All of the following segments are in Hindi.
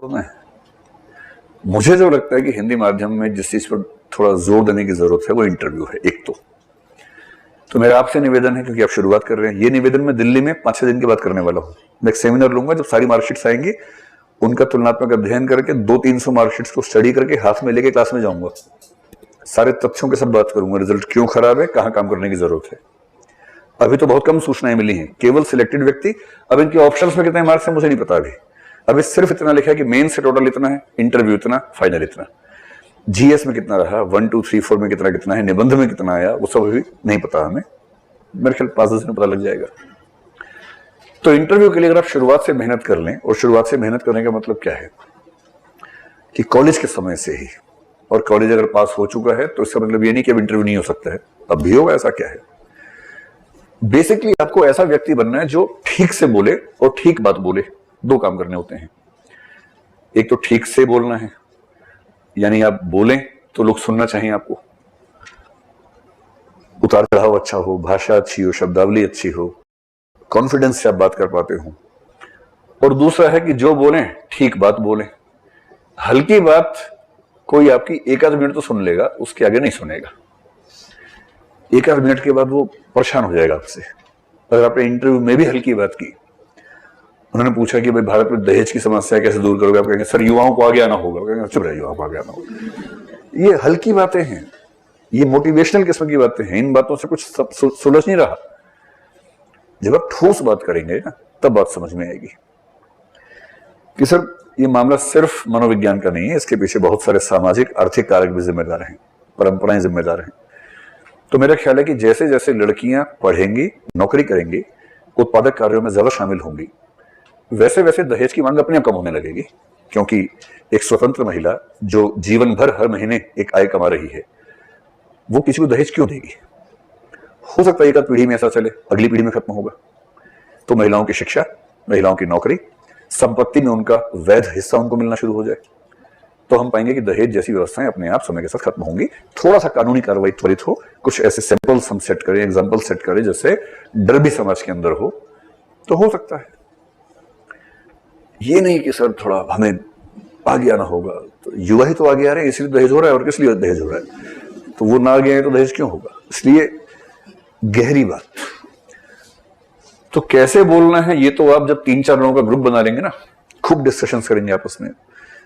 में मुझे जो लगता है कि हिंदी माध्यम में जिस चीज पर थोड़ा जोर देने की जरूरत है वो इंटरव्यू है। एक तो मेरा आपसे निवेदन है, क्योंकि आप शुरुआत कर रहे हैं, ये निवेदन मैं दिल्ली में 5-6 दिन की बात करने वाला हूँ। मैं एक सेमिनार लूंगा, जब सारी मार्कशीट्स आएंगी उनका तुलनात्मक अध्ययन करके 200-300 मार्कशीट्स को स्टडी करके हाथ में लेके क्लास में जाऊंगा। सारे तथ्यों के सब बात करूंगा, रिजल्ट क्यों खराब है, कहां काम करने की जरूरत है। अभी तो बहुत कम सूचनाएं मिली हैं, केवल सिलेक्टेड व्यक्ति। अब इनके ऑप्शंस में कितने मार्क्स हैं मुझे नहीं पता अभी सिर्फ इतना लिखा है कि मेन से टोटल इतना है, इंटरव्यू इतना, फाइनल इतना। जीएस में कितना रहा, 1 2 3 4 में कितना है, निबंध में कितना आया, वो सब अभी नहीं पता हमें। मेरे ख्याल 5-10 दिन पता लग जाएगा। तो इंटरव्यू के लिए अगर आप शुरुआत से मेहनत कर लें, और शुरुआत से मेहनत करने का मतलब क्या है कि कॉलेज के समय से ही, और कॉलेज अगर पास हो चुका है तो इसका मतलब ये नहीं कि अब इंटरव्यू नहीं हो सकता है, अब भी होगा। ऐसा क्या है, बेसिकली आपको ऐसा व्यक्ति बनना है जो ठीक से बोले और ठीक बात बोले। 2 काम करने होते हैं। एक तो ठीक से बोलना है, यानी आप बोलें तो लोग सुनना चाहिए आपको, उतार चढ़ाव अच्छा हो, भाषा अच्छी हो, शब्दावली अच्छी हो, कॉन्फिडेंस से आप बात कर पाते हो। और दूसरा है कि जो बोलें ठीक बात बोलें। हल्की बात कोई आपकी 1-8 मिनट तो सुन लेगा, उसके आगे नहीं सुनेगा। 1-8 मिनट के बाद वो परेशान हो जाएगा आपसे। अगर आपने इंटरव्यू में भी हल्की बात की, उन्होंने पूछा कि भाई भारत में दहेज की समस्या कैसे दूर करोगे, आप कहेंगे सर युवाओं को आगे आना होगा, कहेंगे चुप रहे, युवाओं को आगे आना होगा। ये हल्की बातें हैं, ये मोटिवेशनल किस्म की बातें हैं। इन बातों से कुछ सुलझ नहीं रहा। जब आप ठोस बात करेंगे ना, तब बात समझ में आएगी कि सर ये मामला सिर्फ मनोविज्ञान का नहीं है, इसके पीछे बहुत सारे सामाजिक आर्थिक कारक भी जिम्मेदार हैं, परंपराएं जिम्मेदार हैं। तो मेरा ख्याल है कि जैसे जैसे लड़कियां पढ़ेंगी, नौकरी करेंगी, उत्पादक कार्यों में ज्यादा शामिल होंगी, वैसे वैसे दहेज की मांग अपने आप कम होने लगेगी। क्योंकि एक स्वतंत्र महिला जो जीवन भर हर महीने एक आय कमा रही है, वो किसी को दहेज क्यों देगी। हो सकता है 1 आध पीढ़ी में ऐसा चले, अगली पीढ़ी में खत्म होगा। तो महिलाओं की शिक्षा, महिलाओं की नौकरी, संपत्ति में उनका वैध हिस्सा उनको मिलना शुरू हो जाए, तो हम पाएंगे कि दहेज जैसी व्यवस्थाएं अपने आप समय के साथ खत्म होंगी। थोड़ा सा कानूनी कार्रवाई त्वरित हो, कुछ ऐसे सैंपल्स हम सेट करें, एग्जाम्पल सेट करें, जैसे डर भी समाज के अंदर हो, तो हो सकता है। ये नहीं कि सर थोड़ा हमें आगे आना होगा, तो युवा ही तो आगे आ रहे हैं इसलिए दहेज हो रहा है, और किस लिए दहेज हो रहा है, तो वो ना आगे आए तो दहेज क्यों होगा। इसलिए गहरी बात। तो कैसे बोलना है, ये तो आप जब 3-4 लोगों का ग्रुप बना लेंगे ना, खूब डिस्कशंस करेंगे आपस में,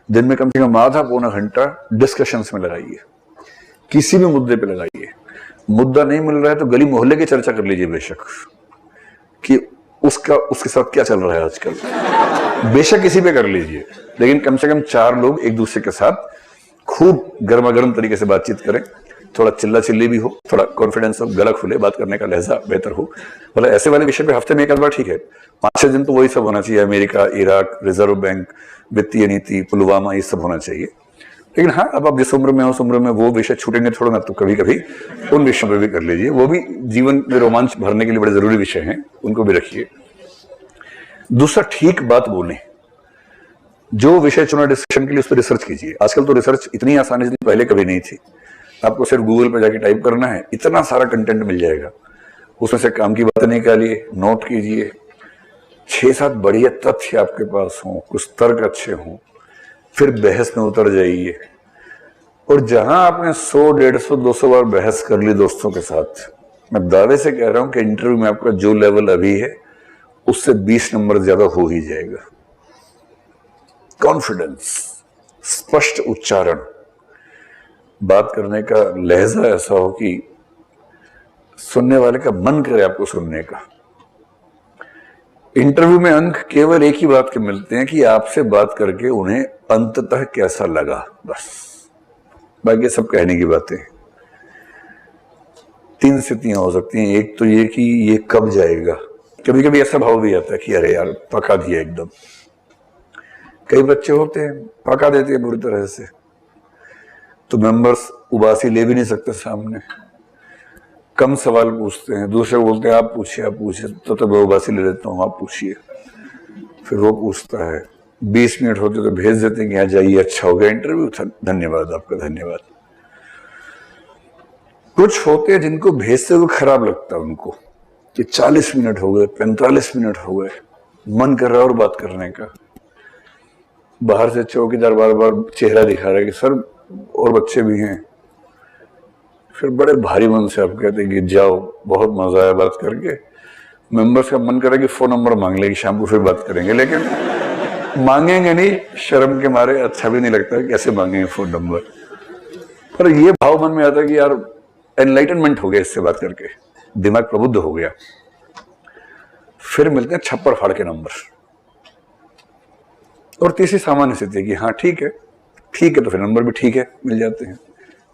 दिन में कम से कम आधा-पौना घंटा डिस्कशंस में लगाइए, किसी भी मुद्दे पे लगाइए। मुद्दा नहीं मिल रहा है तो गली मोहल्ले की चर्चा कर लीजिए बेशक, कि उसके साथ क्या चल रहा है आजकल, बेशक किसी पे कर लीजिए, लेकिन कम से कम 4 लोग एक दूसरे के साथ खूब गर्मा गर्म तरीके से बातचीत करें। थोड़ा चिल्ला चिल्ली भी हो, थोड़ा कॉन्फिडेंस हो, गला खुले, बात करने का लहजा बेहतर हो। मतलब ऐसे वाले विषय पे हफ्ते में 1 आध बार ठीक है, 5-6 दिन तो वही सब होना चाहिए। अमेरिका, इराक, रिजर्व बैंक, वित्तीय नीति, पुलवामा, ये सब होना चाहिए। लेकिन हाँ, अब आप जिस उम्र में हो उस उम्र में वो विषय छूटेंगे थोड़ा ना, तो कभी कभी उन विषयों पर भी कर लीजिए। वो भी जीवन में रोमांच भरने के लिए बड़े जरूरी विषय हैं, उनको भी रखिए। दूसरा, ठीक बात बोलें। जो विषय चुना डिस्कशन के लिए, उस पर रिसर्च कीजिए। आजकल तो रिसर्च इतनी आसानी से, पहले कभी नहीं थी। आपको सिर्फ गूगल पर जाके टाइप करना है, इतना सारा कंटेंट मिल जाएगा। उसमें से काम की बातें निकालिए, नोट कीजिए, 6-7 बढ़िया तथ्य आपके पास हों, कुछ तर्क अच्छे हों, फिर बहस में उतर जाइए। और जहां आपने 100, 150, 200 बार बहस कर ली दोस्तों के साथ, मैं दावे से कह रहा हूं कि इंटरव्यू में आपका जो लेवल अभी है उससे 20 नंबर ज्यादा हो ही जाएगा। कॉन्फिडेंस, स्पष्ट उच्चारण, बात करने का लहजा ऐसा हो कि सुनने वाले का मन करे आपको सुनने का। इंटरव्यू में अंक केवल एक ही बात के मिलते हैं कि आपसे बात करके उन्हें अंततः कैसा लगा, बस। बाकी सब कहने की बातें। 3 स्थितियां हो सकती हैं। एक तो ये कि ये कब जाएगा। कभी कभी ऐसा भाव भी आता है कि अरे यार पका दिया एकदम। कई बच्चे होते हैं पका देते हैं बुरी तरह से, तो मेंबर्स उबासी ले भी नहीं सकते सामने, कम सवाल पूछते हैं। दूसरे बोलते हैं आप पूछिए, तो मैं उबासी ले लेता हूँ, आप पूछिए। फिर वो पूछता है, 20 मिनट होते तो भेज देते हैं कि यहाँ जाइए, अच्छा हो गया इंटरव्यू, धन्यवाद आपका, धन्यवाद। कुछ होते हैं जिनको भेजते हुए खराब लगता है उनको, कि 40 मिनट हो गए, 45 मिनट हो गए, मन कर रहा है और बात करने का। बाहर से चौकीदार बार बार चेहरा दिखा रहा है कि सर और बच्चे भी हैं। फिर बड़े भारी मन से आप कहते हैं कि जाओ, बहुत मजा आया बात करके। मेंबर्स का मन करे कि फोन नंबर मांग लेंगे, शाम को फिर बात करेंगे, लेकिन मांगेंगे नहीं, शर्म के मारे अच्छा भी नहीं लगता, कैसे मांगेंगे फोन नंबर। पर ये भाव मन में आता है कि यार एनलाइटनमेंट हो गया इससे बात करके, दिमाग प्रबुद्ध हो गया। फिर मिलते हैं छप्पर फाड़ के नंबर, और तीसरी सामान्य स्थिति कि हाँ ठीक है, ठीक है, तो फिर नंबर भी ठीक है, मिल जाते हैं।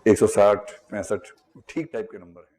160, 65 ठीक टाइप के नंबर है।